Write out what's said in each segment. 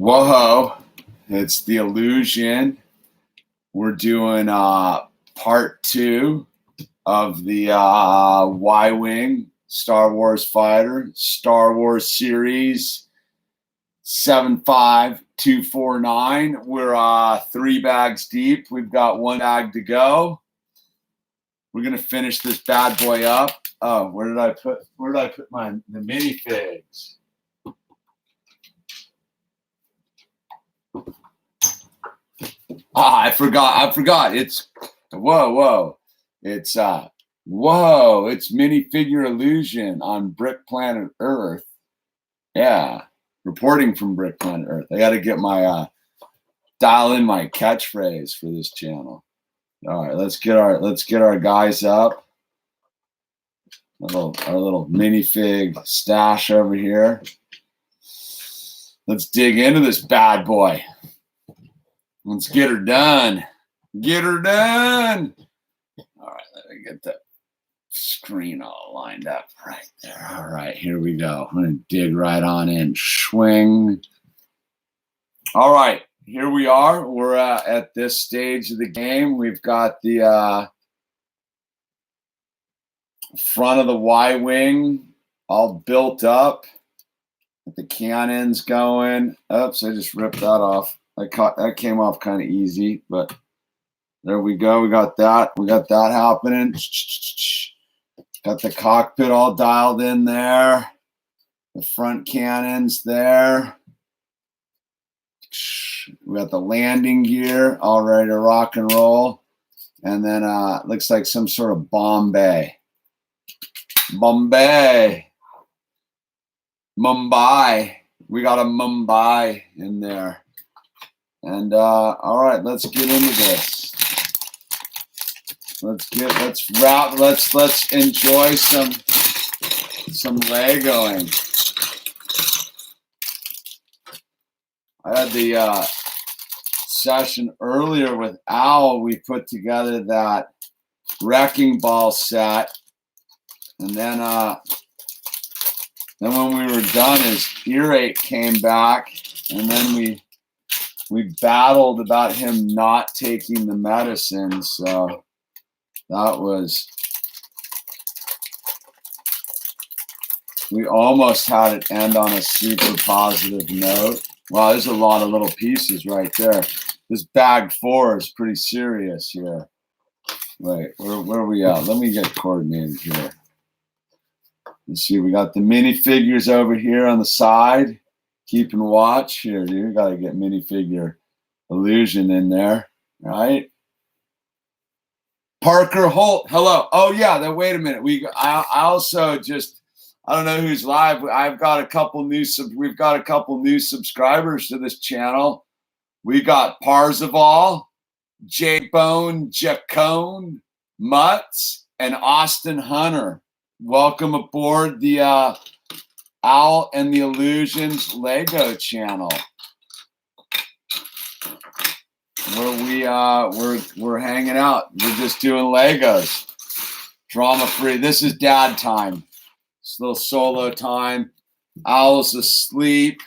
Whoa, it's the illusion. We're doing part 2 of the Y-Wing Star Wars Fighter, Star Wars Series 75249. We're 3 bags deep. We've got 1 bag to go. We're gonna finish this bad boy up. Oh, where did I put the minifigs? I forgot. It's whoa. It's it's minifigure illusion on Brick Planet Earth. Yeah, reporting from Brick Planet Earth. I got to get my dial in my catchphrase for this channel. All right, let's get our guys up. Our little minifig stash over here. Let's dig into this bad boy. Let's get her done. Get her done. All right, let me get the screen all lined up right there. All right, here we go. I'm going to dig right on in. Swing. All right, here we are. We're at this stage of the game. We've got the front of the Y-Wing all built up. With the cannons going. Oops, I just ripped that off. That came off kind of easy, but there we go. We got that. We got that happening. Got the cockpit all dialed in there. The front cannons there. We got the landing gear all ready to rock and roll. And then looks like some sort of bomb bay. Mumbai. We got a Mumbai in there. And all right, let's get into this. Let's enjoy some Legoing. I had the session earlier with Owl. We put together that wrecking ball set, and then when we were done, his earache came back, and then we battled about him not taking the medicine. So we almost had it end on a super positive note. Wow, there's a lot of little pieces right there. This bag 4 is pretty serious here. Wait, where are we at? Let me get coordinated here. Let's see, we got the minifigures over here on the side. Keeping watch here, dude. We got to get minifigure illusion in there, right? Parker Holt, hello. Oh yeah, then wait a minute. I also just, I don't know who's live. We've got a couple new subscribers to this channel. We got Parzival, J Bone, Jacone, Mutz, and Austin Hunter. Welcome aboard the Owl and the Illusions Lego channel, where we're hanging out. We're just doing Legos, drama free. This is dad time. It's a little solo time. Owl's asleep.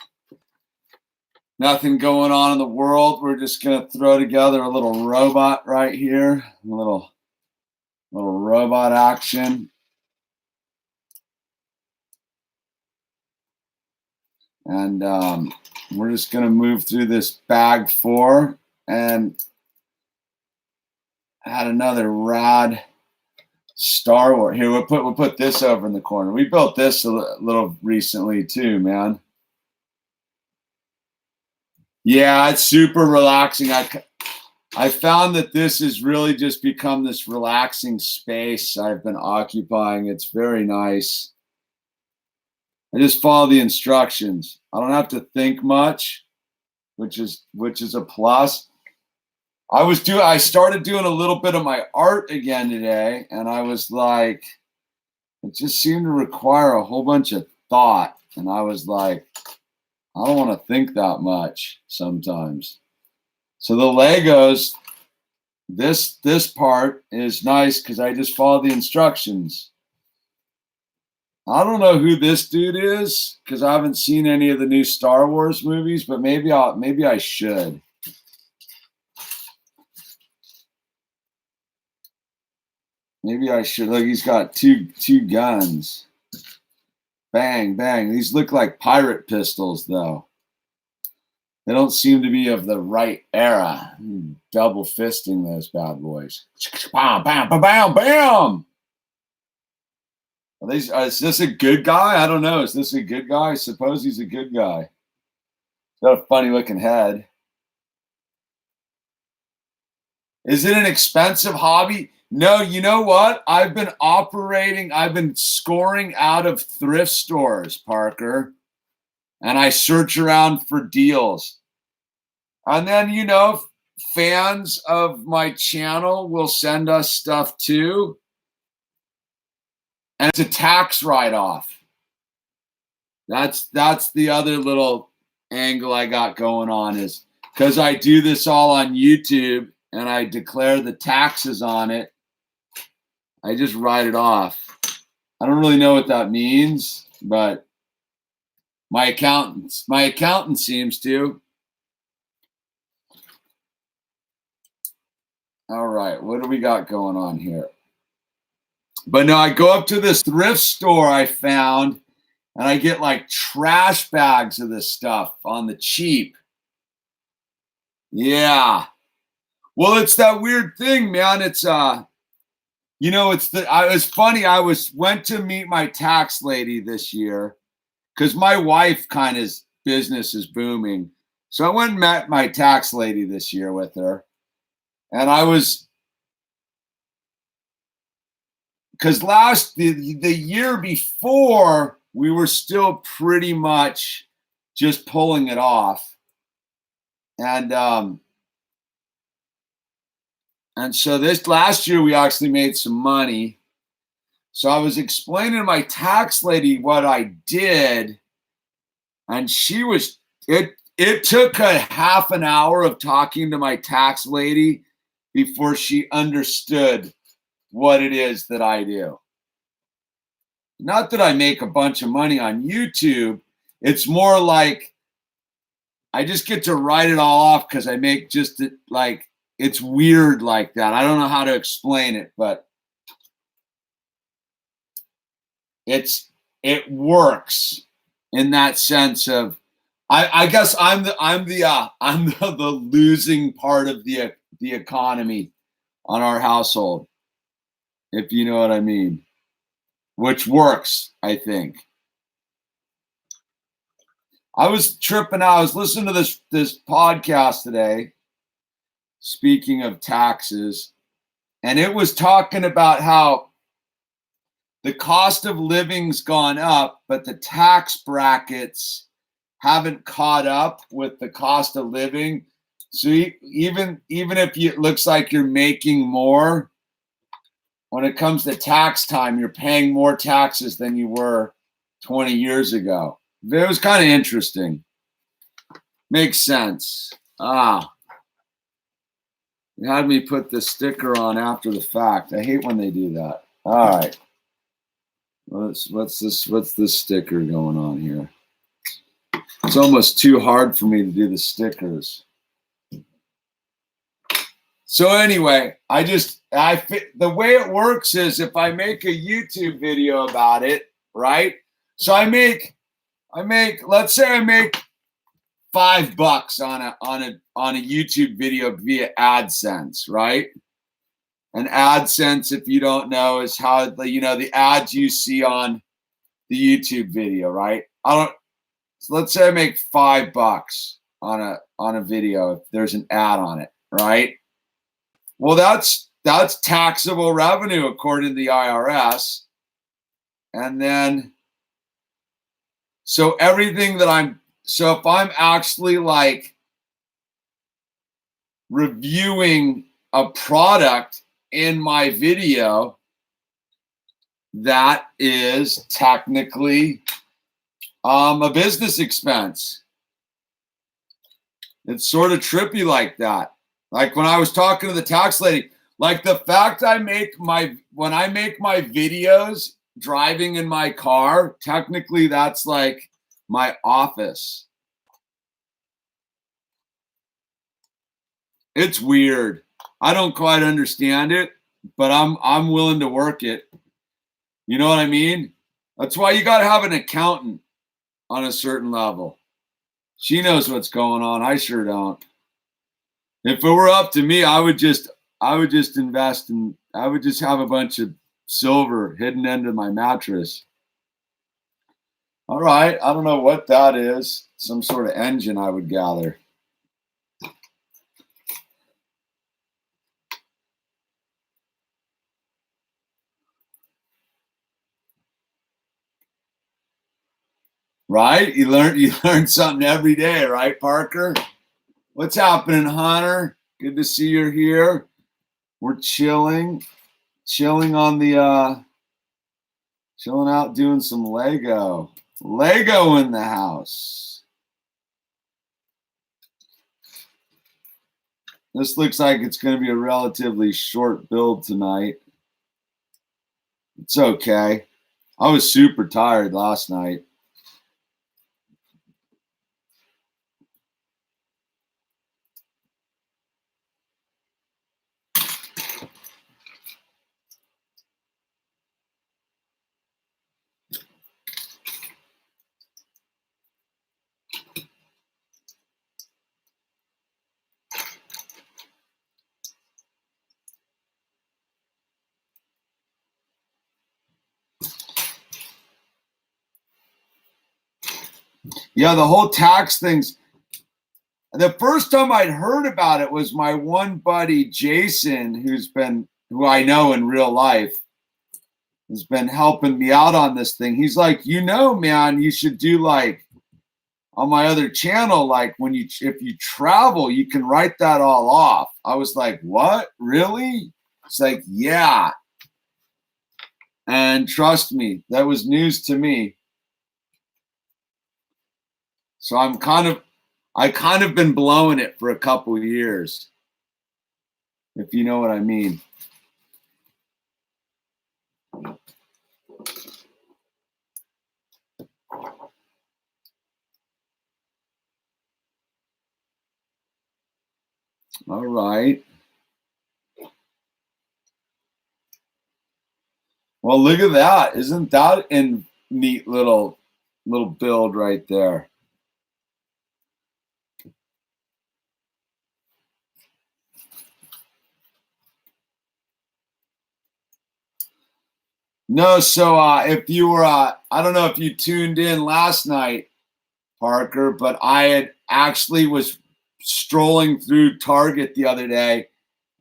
Nothing going on in the world. We're just gonna throw together a little robot right here. A little robot action. And we're just going to move through this bag 4 and add another rad Star Wars. Here, we'll put this over in the corner. We built this a little recently too, man. Yeah, it's super relaxing. I found that this has really just become this relaxing space I've been occupying. It's very nice. I just follow the instructions. I don't have to think much, which is a plus. I started doing a little bit of my art again today, and I was like, it just seemed to require a whole bunch of thought. And I was like, I don't want to think that much sometimes. So the Legos, this part is nice because I just follow the instructions. I don't know who this dude is because I haven't seen any of the new Star Wars movies, but maybe I should. Maybe I should. Look, he's got two guns. Bang, bang. These look like pirate pistols, though. They don't seem to be of the right era. Double fisting those bad boys. Bam, bam, bam, bam, bam. Is this a good guy? I don't know. Is this a good guy? I suppose he's a good guy. He's got a funny looking head. Is it an expensive hobby? No, you know what? I've been scoring out of thrift stores, Parker. And I search around for deals. And then, fans of my channel will send us stuff too. And it's a tax write-off. That's the other little angle I got going on, is because I do this all on YouTube and I declare the taxes on it. I just write it off. I don't really know what that means, but my accountant seems to. All right, what do we got going on here? But no, I go up to this thrift store I found, and I get like trash bags of this stuff on the cheap. Yeah. Well, it's that weird thing, man. It's it's funny. I went to meet my tax lady this year because my wife business is booming. So I went and met my tax lady this year with her. And because the year before, we were still pretty much just pulling it off. And so this last year, we actually made some money. So I was explaining to my tax lady what I did. And it took a half an hour of talking to my tax lady before she understood what it is that I do. Not that I make a bunch of money on YouTube. It's more like I just get to write it all off because I make it's weird like that. I don't know how to explain it, but it works in that sense of I guess I'm the losing part of the economy on our household, if you know what I mean, which works, I think. I was tripping out. I was listening to this podcast today, speaking of taxes, and it was talking about how the cost of living's gone up, but the tax brackets haven't caught up with the cost of living. So even if it looks like you're making more, when it comes to tax time, you're paying more taxes than you were 20 years ago. It was kind of interesting. Makes sense. It had me put the sticker on after the fact. I hate when they do that. All right. What's this sticker going on here? It's almost too hard for me to do the stickers. So anyway, the way it works is if I make a YouTube video about it, right? So let's say I make $5 on a YouTube video via AdSense, right? And AdSense, if you don't know, is how the ads you see on the YouTube video, right? So let's say I make $5 on a video if there's an ad on it, right? Well, that's taxable revenue according to the IRS. And then so if I'm actually like reviewing a product in my video, that is technically a business expense. It's sort of trippy like that. Like when I was talking to the tax lady, like the fact when I make my videos driving in my car, technically that's like my office. It's weird. I don't quite understand it, but I'm willing to work it. You know what I mean? That's why you got to have an accountant on a certain level. She knows what's going on. I sure don't. If it were up to me, I would just invest in, I would just have a bunch of silver hidden under my mattress. All right. I don't know what that is. Some sort of engine, I would gather. Right? You learn something every day, right, Parker? What's happening, Hunter? Good to see you're here. We're chilling on the chilling out doing some Lego in the house. This looks like it's going to be a relatively short build tonight. It's okay. I was super tired last night. Yeah, the whole tax thing's, the first time I'd heard about it was my one buddy, Jason, who I know in real life, has been helping me out on this thing. He's like, man, you should do like on my other channel, like if you travel, you can write that all off. I was like, what? Really? It's like, yeah. And trust me, that was news to me. So I kind of been blowing it for a couple of years, if you know what I mean. All right. Well, look at that. Isn't that a neat little build right there? No, so if you were, I don't know if you tuned in last night, Parker, but I actually was strolling through Target the other day,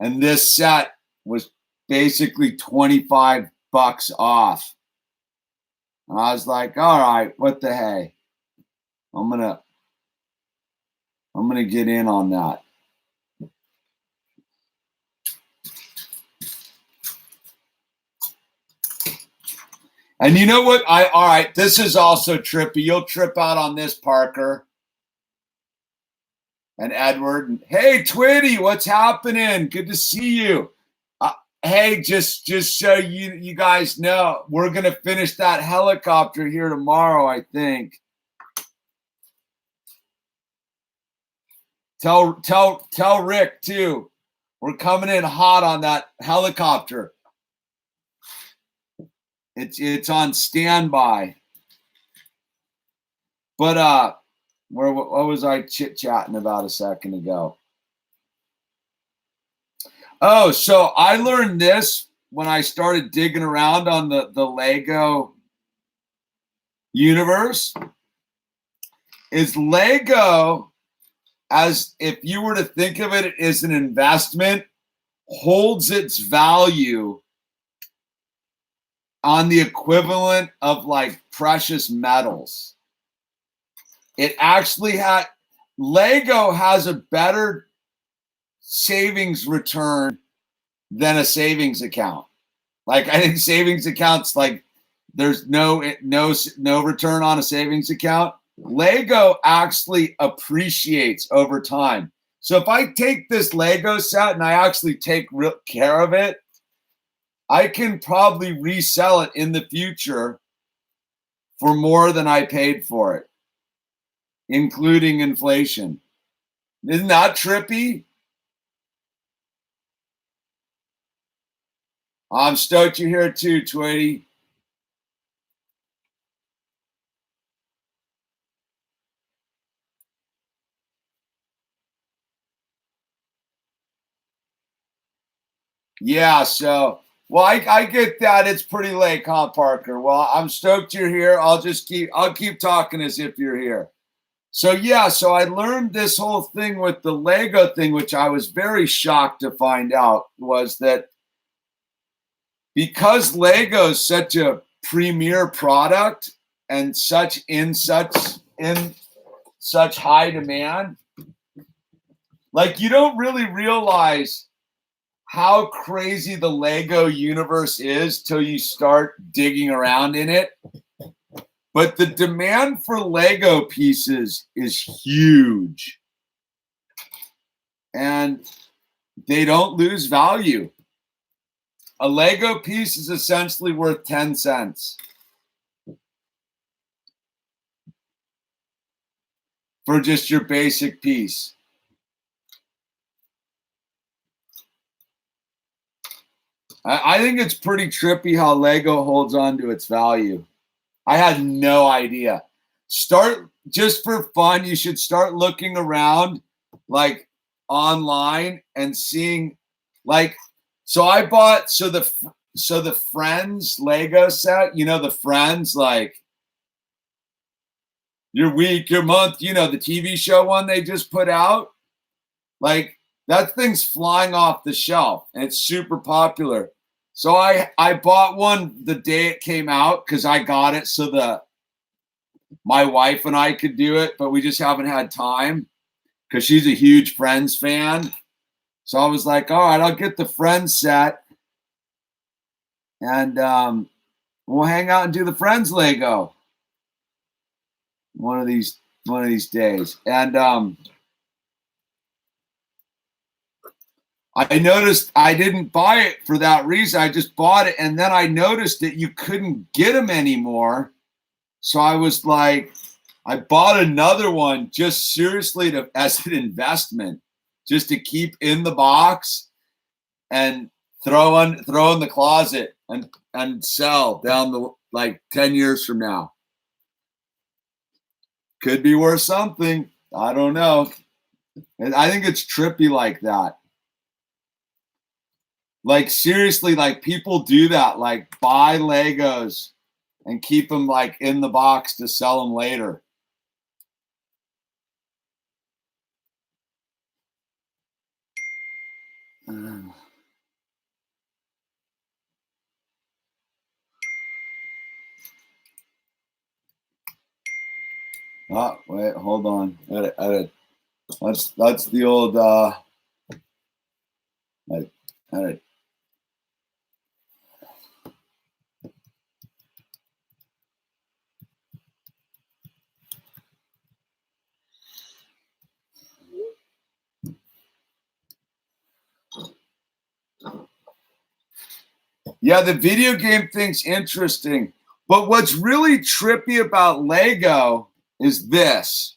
and this set was basically $25 off. And I was like, all right, what the hey? I'm gonna get in on that. And you know what? All right, this is also trippy. You'll trip out on this, Parker and Edward. And, hey, Twitty, what's happening? Good to see you. Hey, just so you guys know, we're gonna finish that helicopter here tomorrow, I think. Tell Rick too. We're coming in hot on that helicopter. It's on standby. But what was I chit-chatting about a second ago? Oh, so I learned this when I started digging around on the Lego universe. Is Lego, as if you were to think of it as an investment, holds its value on the equivalent of like precious metals. It actually Lego has a better savings return than a savings account. Like I think savings accounts, like there's no return on a savings account. Lego actually appreciates over time. So if I take this Lego set and I actually take real care of it, I can probably resell it in the future for more than I paid for it, including inflation. Isn't that trippy? I'm stoked you're here too, Tweety. Yeah, so well, I get that. It's pretty late, huh, Parker? Well, I'm stoked you're here. I'll keep talking as if you're here. So yeah, so I learned this whole thing with the Lego thing, which I was very shocked to find out, was that because Lego is such a premier product and in such high demand, like you don't really realize how crazy the Lego universe is till you start digging around in it. But the demand for Lego pieces is huge. And they don't lose value. A Lego piece is essentially worth 10 cents for just your basic piece. I think it's pretty trippy how Lego holds on to its value. I had no idea. Start just for fun. You should start looking around like online and seeing like, so I bought, the Friends Lego set, the Friends, like your week, your month, the TV show one they just put out, like that thing's flying off the shelf and it's super popular. So I bought one the day it came out because I got it so my wife and I could do it, but we just haven't had time because she's a huge Friends fan. So I was like, all right, I'll get the Friends set and we'll hang out and do the Friends Lego one of these days. And I noticed I didn't buy it for that reason. I just bought it, and then I noticed that you couldn't get them anymore. So I was like, I bought another one just seriously as an investment, just to keep in the box and throw in the closet and sell down the 10 years from now. Could be worth something. I don't know. And I think it's trippy like that. Like seriously, like people do that, like buy Legos and keep them like in the box to sell them later. Oh, wait, hold on. That's the old edit. Yeah, the video game thing's interesting. But what's really trippy about Lego is this.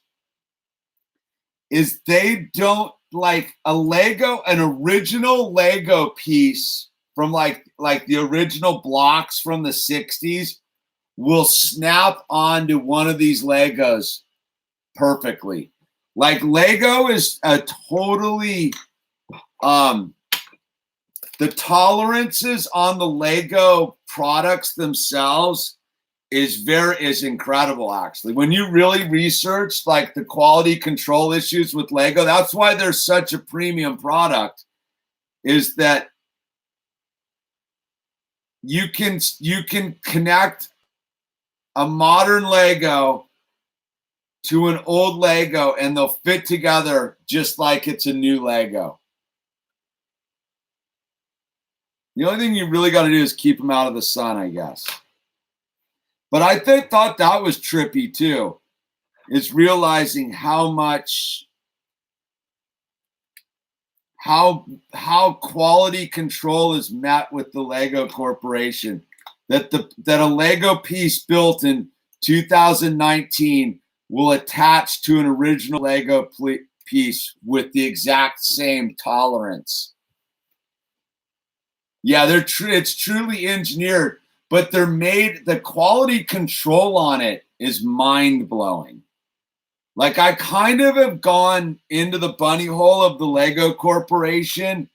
Is they don't like an original Lego piece from like the original blocks from the 60s will snap onto one of these Legos perfectly. Like Lego is a totally the tolerances on the Lego products themselves is incredible, actually. When you really research like the quality control issues with Lego, that's why they're such a premium product, is that you can connect a modern Lego to an old Lego and they'll fit together just like it's a new Lego. The only thing you really got to do is keep them out of the sun, I guess. But I thought that was trippy too. Is realizing how much how quality control is met with the Lego Corporation. That a Lego piece built in 2019 will attach to an original Lego piece with the exact same tolerance. Yeah, it's truly engineered, but they're made, the quality control on it is mind-blowing. Like, I kind of have gone into the bunny hole of the Lego Corporation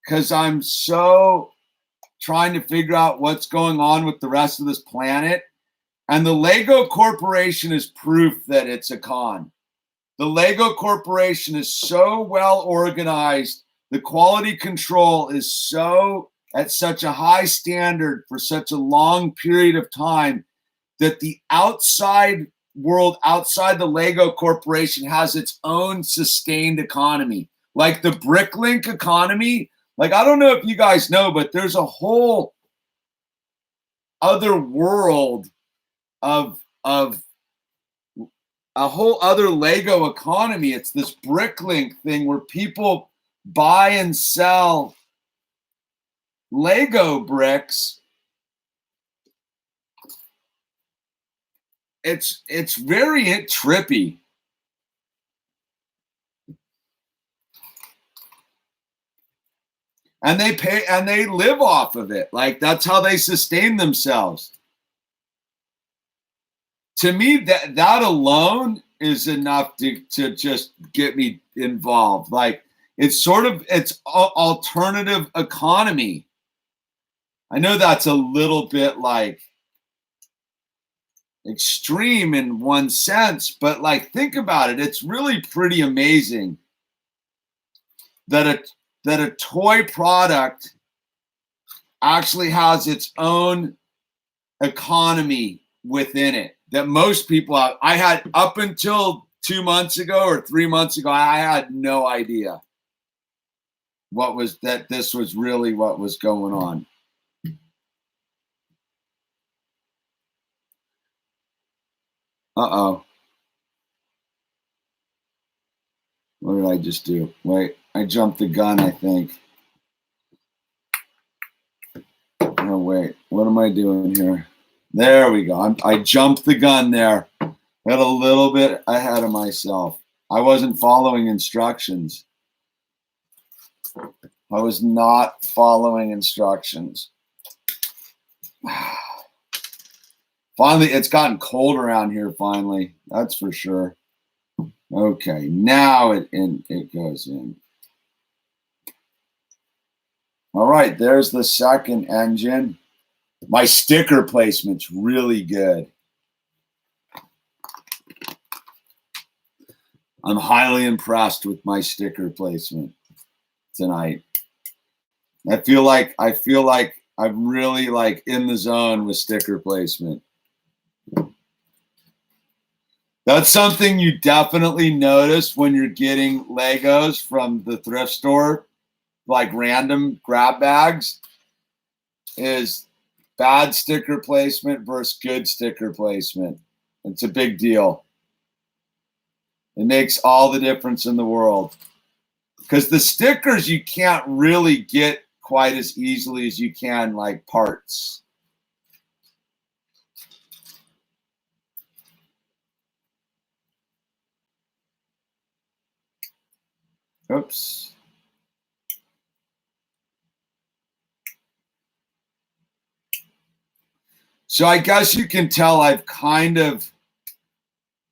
because I'm so trying to figure out what's going on with the rest of this planet. And the Lego Corporation is proof that it's a con. The Lego Corporation is so well organized. The quality control is so at such a high standard for such a long period of time that the outside world, outside the Lego Corporation, has its own sustained economy. Like the Bricklink economy. Like, I don't know if you guys know, but there's a whole other world of a whole other Lego economy. It's this Bricklink thing where people buy and sell Lego bricks. It's very trippy. And they pay and they live off of it. Like, that's how they sustain themselves. To me, that alone is enough to just get me involved. Like, it's alternative economy. I know that's a little bit like extreme in one sense, but like, think about it. It's really pretty amazing that a toy product actually has its own economy within it that most people have. I had, up until 2 months ago or 3 months ago, I had no idea this was really what was going on. Uh-oh. What did I just do? Wait, I jumped the gun, I think. Oh, wait, what am I doing here? There we go. I jumped the gun there. Got a little bit ahead of myself. I wasn't following instructions. I was not following instructions. Finally, it's gotten cold around here, finally. That's for sure. Okay, now it goes in. All right, there's the second engine. My sticker placement's really good. I'm highly impressed with my sticker placement tonight. I feel like I'm really like in the zone with sticker placement. That's something you definitely notice when you're getting Legos from the thrift store, like random grab bags, is bad sticker placement versus good sticker placement. It's a big deal. It makes all the difference in the world. Because the stickers you can't really get quite as easily as you can like parts. Oops. So I guess you can tell I've kind of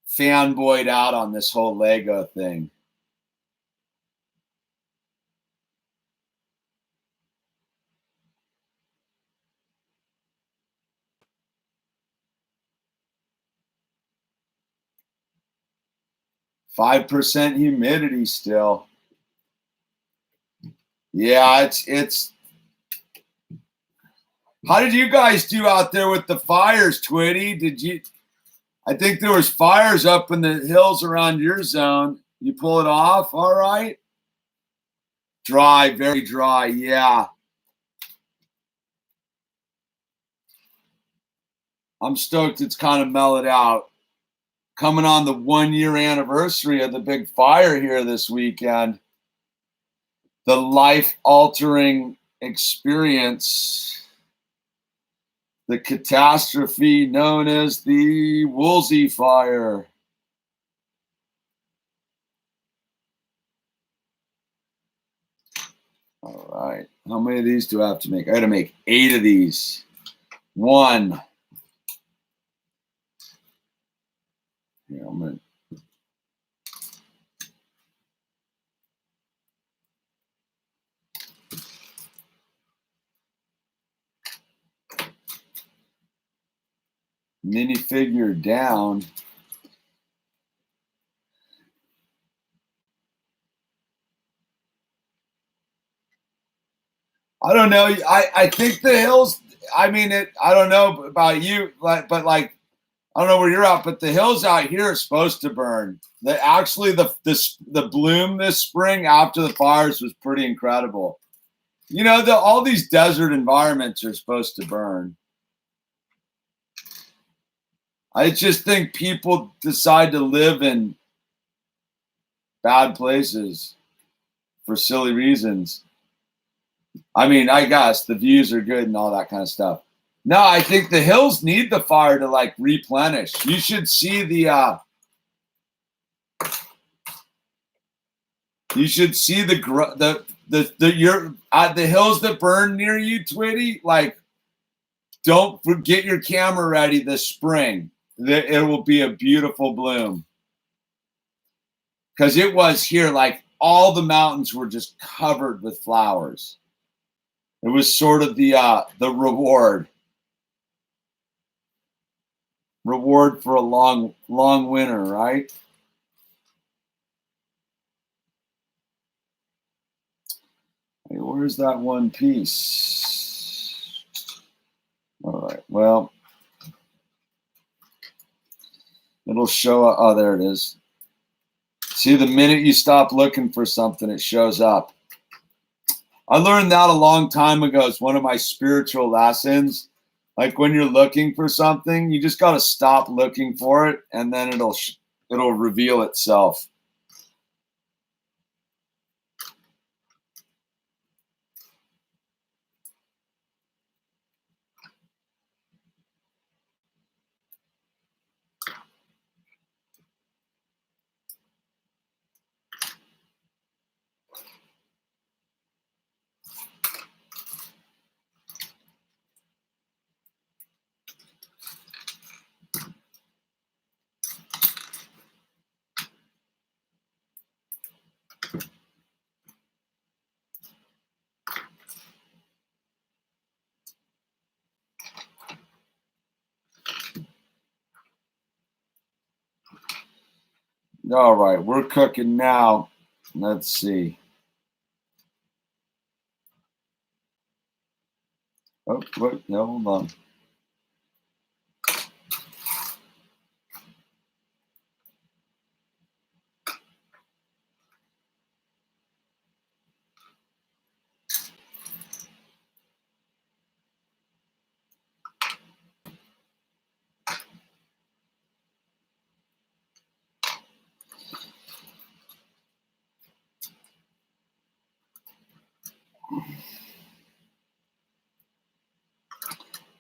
fanboyed out on this whole Lego thing. %5 humidity still. Yeah, it's. How did you guys do out there with the fires, Twitty? Did you? I think there was fires up in the hills around your zone. You pull it off, all right? Dry, very dry, yeah. I'm stoked it's kind of mellowed out. Coming on the 1 year anniversary of the big fire here this weekend. the life-altering experience, the catastrophe known as the Woolsey Fire. All right. How many of these do I have to make? I got to make 8 of these. 1. Here, I'm going to. Minifigure down. I don't know. I think the hills. I mean, I don't know about you, but like, I don't know where you're at, but the hills out here are supposed to burn. Actually, the bloom this spring after the fires was pretty incredible. You know, all these desert environments are supposed to burn. I just think people decide to live in bad places for silly reasons. I mean, I guess the views are good and all that kind of stuff. No, I think the hills need the fire to like replenish. You should see the hills that burn near you, Twitty. Like, don't forget your camera ready this spring. It will be a beautiful bloom. Because it was here, like all the mountains were just covered with flowers. It was sort of the reward for a long winter, right? Hey, where's that one piece? All right, well, it'll show up. Oh, there it is. See, the minute you stop looking for something, it shows up. I learned that a long time ago. It's one of my spiritual lessons. Like when you're looking for something, you just got to stop looking for it, and then it'll reveal itself. All right, we're cooking now. Let's see. Oh, wait, no, hold on.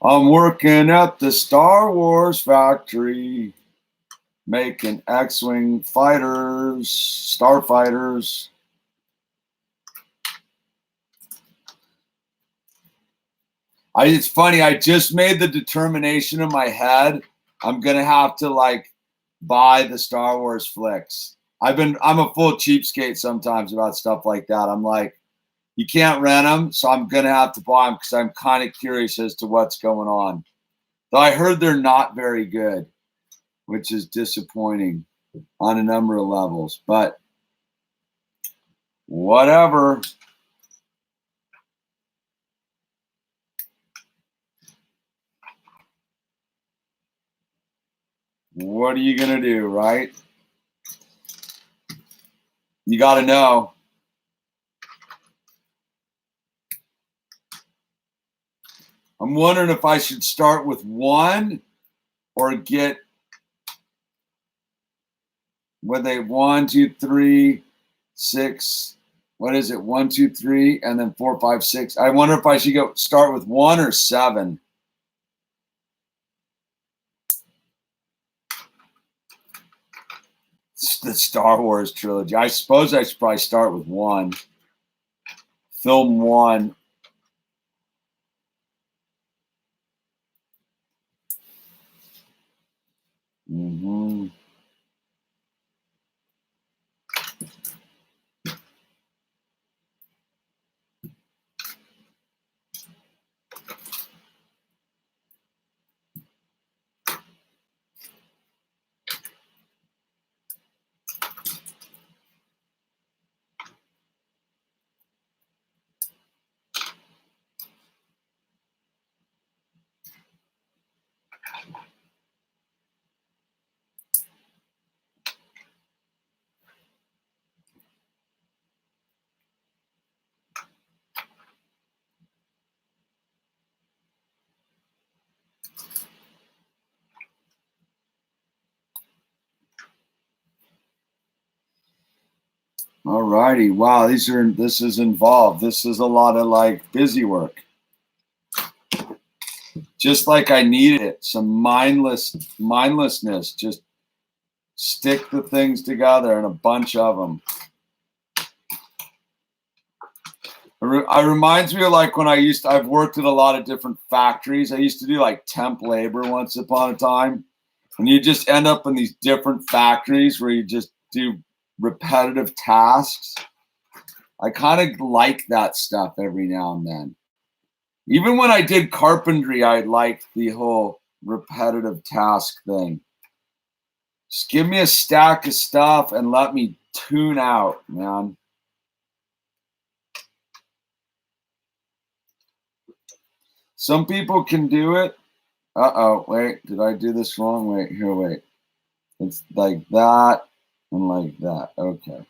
I'm working at the Star Wars factory, making X-Wing fighters, starfighters. It's funny, I just made the determination in my head, I'm gonna have to like buy the Star Wars flicks. I'm a full cheapskate sometimes about stuff like that. I'm like, you can't rent them, so I'm gonna have to buy them because I'm kind of curious as to what's going on. Though I heard they're not very good, which is disappointing on a number of levels, but whatever. What are you gonna do, right? You got to know. I'm wondering if I should start with 1 or get with a 1, 2, 3, 6, what is it? 1, 2, 3, and then 4, 5, 6. I wonder if I should start with 1 or 7. It's the Star Wars trilogy. I suppose I should probably start with 1. Film 1. Mm-hmm. All righty. Wow, this is involved. This is a lot of like busy work. Just like I needed it. Some mindlessness. Just stick the things together and a bunch of them. It reminds me of like when I've worked at a lot of different factories. I used to do like temp labor once upon a time. And you just end up in these different factories where you just do repetitive tasks. I kind of like that stuff every now and then. Even when I did carpentry, I liked the whole repetitive task thing. Just give me a stack of stuff and let me tune out, man. Some people can do it. Uh-oh, wait, did I do this wrong? Wait, here, wait. It's like that and like that. Okay.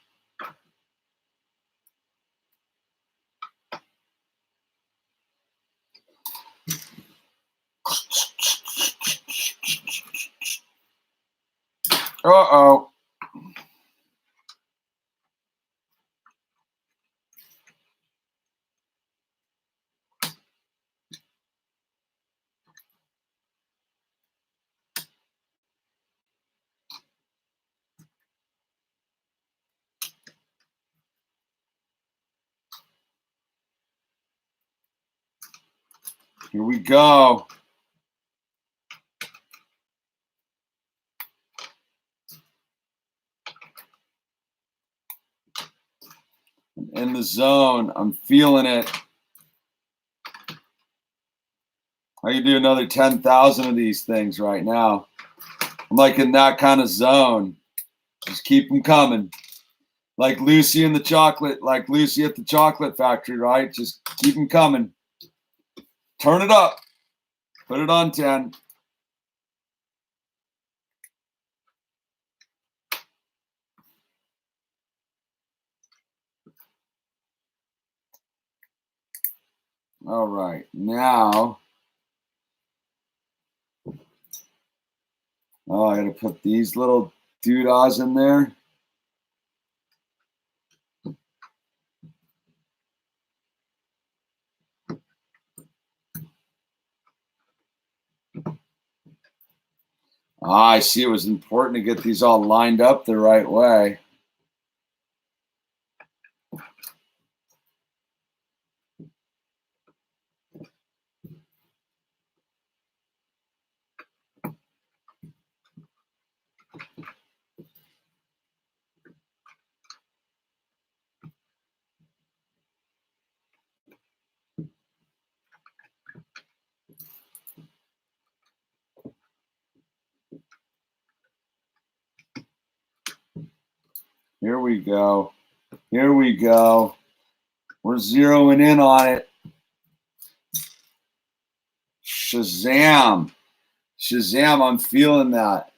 Uh-oh. Here we go. I'm in the zone. I'm feeling it. I can do another 10,000 of these things right now. I'm like in that kind of zone. Just keep them coming. Like Lucy at the chocolate factory, right? Just keep them coming. Turn it up. Put it on 10. All right. Now, I got to put these little doodahs in there. I see it was important to get these all lined up the right way. Here we go. Here we go. We're zeroing in on it. Shazam. Shazam, I'm feeling that.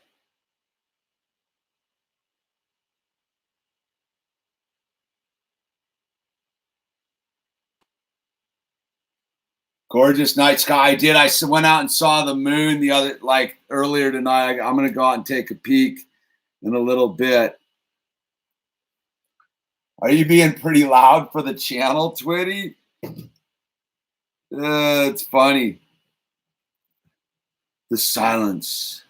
Gorgeous night sky. I went out and saw the moon earlier tonight. I'm going to go out and take a peek in a little bit. Are you being pretty loud for the channel, Twitty? It's funny. The silence.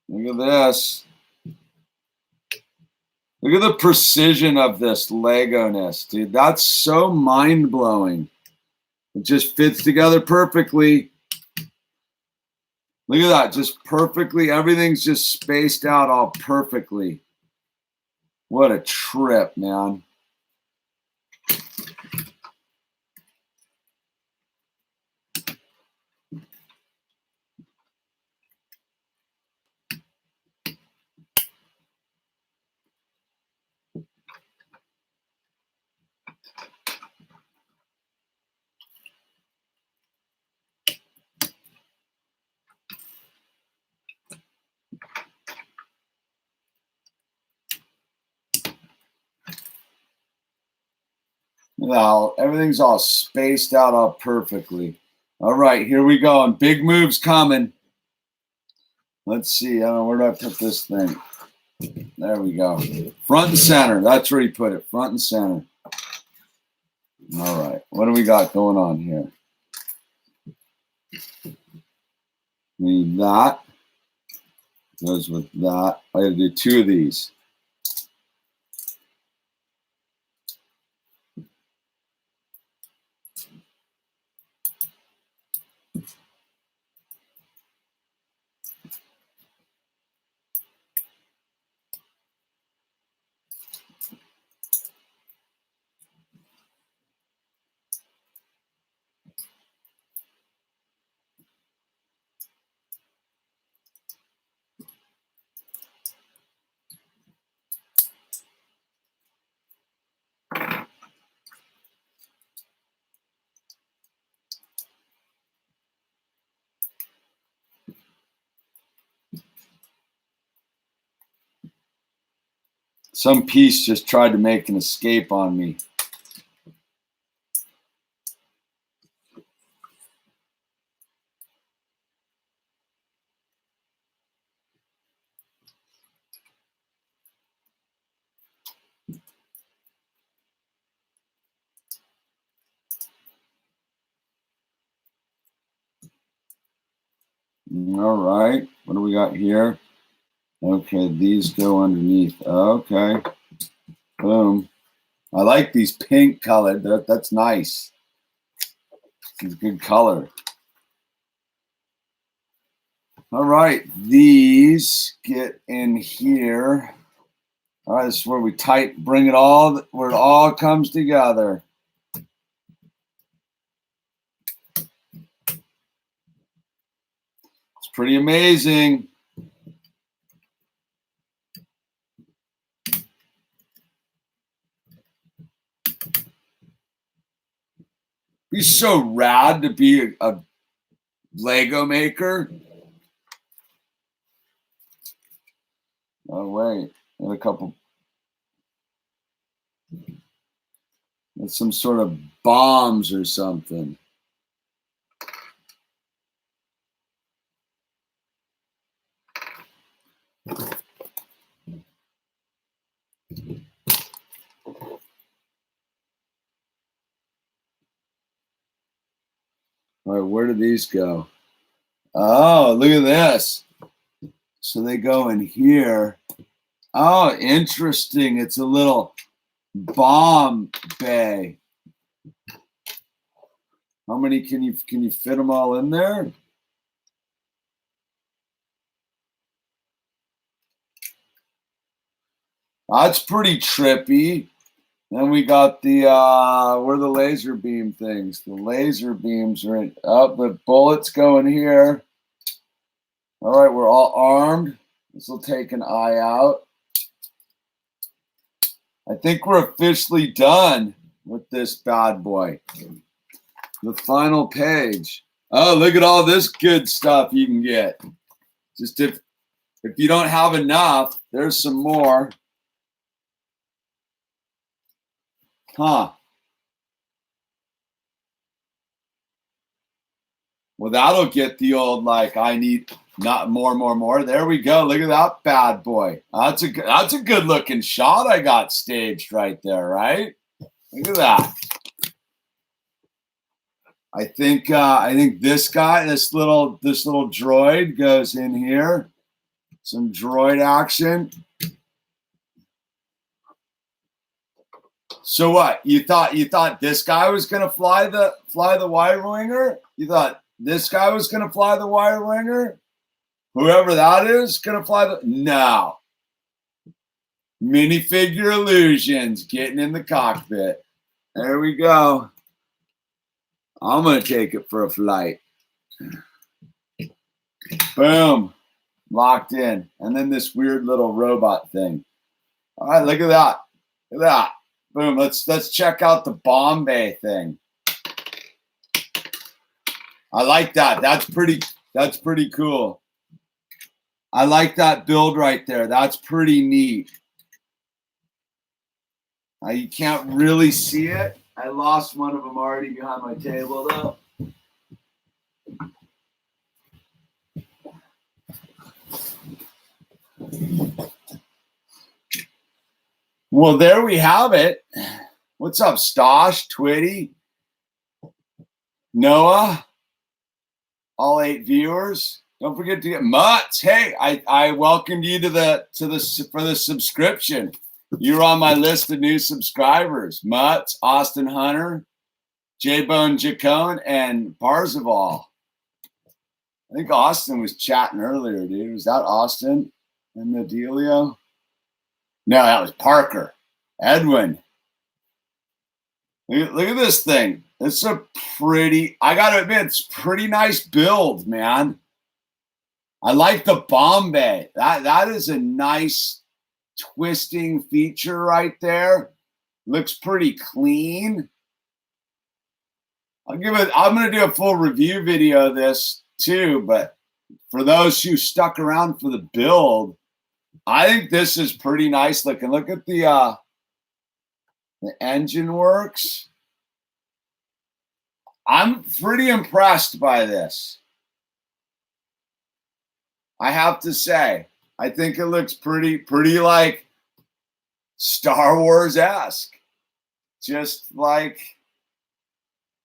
Look at this. Look at the precision of this Lego-ness, dude. That's so mind-blowing. It just fits together perfectly. Look at that, just perfectly. Everything's just spaced out all perfectly. What a trip, man. Now, everything's all spaced out all perfectly. All right, here we go. And big moves coming. Let's see. I don't know, where do I put this thing? There we go. Front and center. That's where you put it. Front and center. All right. What do we got going on here? We need that. Goes with that. I got to do two of these. Some piece just tried to make an escape on me. All right. What do we got here? Okay, these go underneath. Okay. Boom. I like these pink colored. That's nice. It's a good color. All right, these get in here. All right, this is where we bring it all, where it all comes together. It's pretty amazing. He's so rad to be a Lego maker. Oh, wait. Got a couple. That's some sort of bombs or something. All right, where do these go? Oh, look at this. So they go in here. Oh, interesting. It's a little bomb bay. How many can you fit them all in there? That's pretty trippy. Then we got the where are the laser beam things? The laser beams are in. Oh, the bullets go in here. All right, we're all armed. This will take an eye out. I think we're officially done with this bad boy. The final page. Oh, look at all this good stuff you can get. Just if you don't have enough, there's some more. Huh. Well, that'll get the old, like, I need Not more. There we go. Look at that bad boy. That's a good looking shot I got staged right there, right? Look at that. I think this guy, this little droid goes in here. Some droid action. So what? You thought this guy was gonna fly the Y-winger? You thought this guy was gonna fly the Y-winger? Whoever that is gonna fly the no. Minifigure illusions getting in the cockpit. There we go. I'm gonna take it for a flight. Boom. Locked in. And then this weird little robot thing. All right, look at that. Look at that. Boom. Let's check out the Bombay thing. I like that. That's pretty cool. I like that build right there. That's pretty neat. You can't really see it. I lost one of them already behind my table though. Well, there we have it. What's up, Stosh, Twitty, Noah, all 8 viewers? Don't forget to get Mutts. Hey, I welcomed you for the subscription. You're on my list of new subscribers. Mutts, Austin Hunter, J-Bone Jacone, and Parzival. I think Austin was chatting earlier, dude. Was that Austin and the Delio? No, that was Parker. Edwin. Look at this thing. It's a pretty, I gotta admit, it's pretty nice build, man. I like the Bombay. That is a nice twisting feature right there. Looks pretty clean. I'm gonna do a full review video of this too, but for those who stuck around for the build, I think this is pretty nice looking. Look at the engine works. I'm pretty impressed by this. I have to say, I think it looks pretty like Star Wars-esque. Just like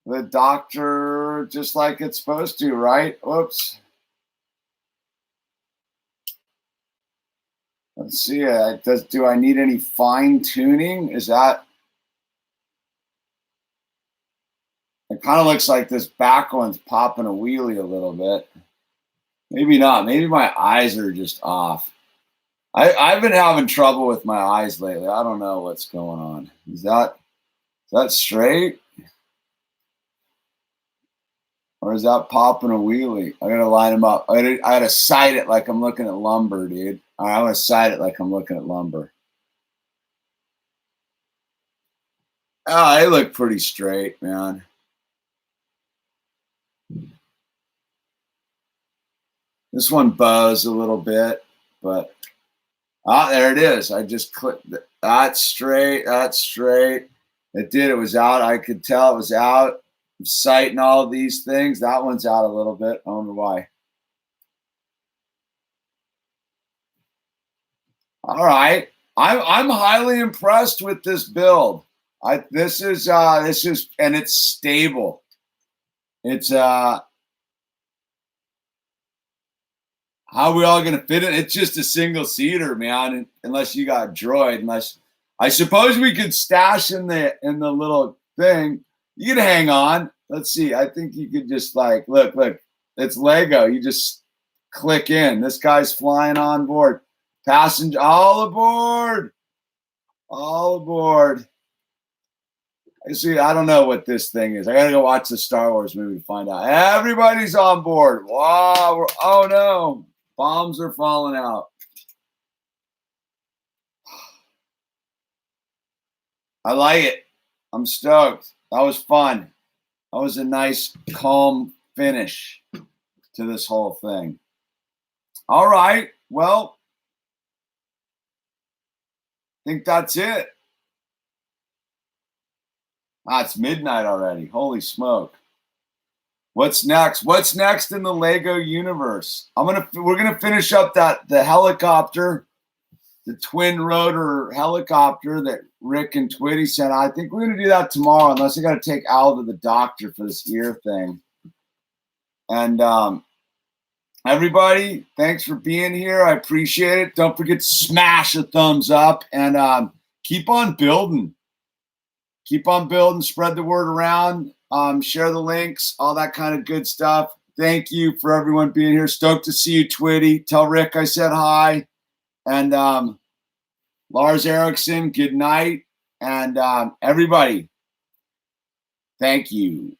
the Doctor, just like it's supposed to, right? Whoops. Let's see. Do I need any fine tuning? Is that? It kind of looks like this back one's popping a wheelie a little bit. Maybe not. Maybe my eyes are just off. I've been having trouble with my eyes lately. I don't know what's going on. Is that straight? Or is that popping a wheelie? I gotta line them up. I gotta sight it like I'm looking at lumber, dude. All right, I'm gonna sight it like I'm looking at lumber. Oh, they look pretty straight, man. This one bows a little bit, but there it is. I just clicked. That's straight. That's straight. It did. It was out. I could tell it was out. I'm sighting all of these things. That one's out a little bit. I wonder why. All right. I'm highly impressed with this build. This is and it's stable. It's how are we all gonna fit it? It's just a single seater, man. Unless you got a droid. Unless I suppose we could stash in the little thing. You can hang on. Let's see. I think you could just like look. It's Lego. You just click in. This guy's flying on board. Passenger, all aboard. All aboard. See, I don't know what this thing is. I gotta go watch the Star Wars movie to find out. Everybody's on board. Wow. Oh no. Bombs are falling out. I like it. I'm stoked. That was fun. That was a nice, calm finish to this whole thing. All right. Well, I think that's it. It's midnight already. Holy smoke. What's next? What's next in the Lego universe? We're gonna finish up the helicopter, the twin rotor helicopter that Rick and Twitty sent. I think we're gonna do that tomorrow, unless I got to take Al to the doctor for this ear thing. And everybody, thanks for being here. I appreciate it. Don't forget to smash a thumbs up and keep on building. Keep on building. Spread the word around. Share the links, all that kind of good stuff. Thank you for everyone being here. Stoked to see you, Twitty. Tell Rick I said hi. And Lars Erickson, good night. And everybody, thank you.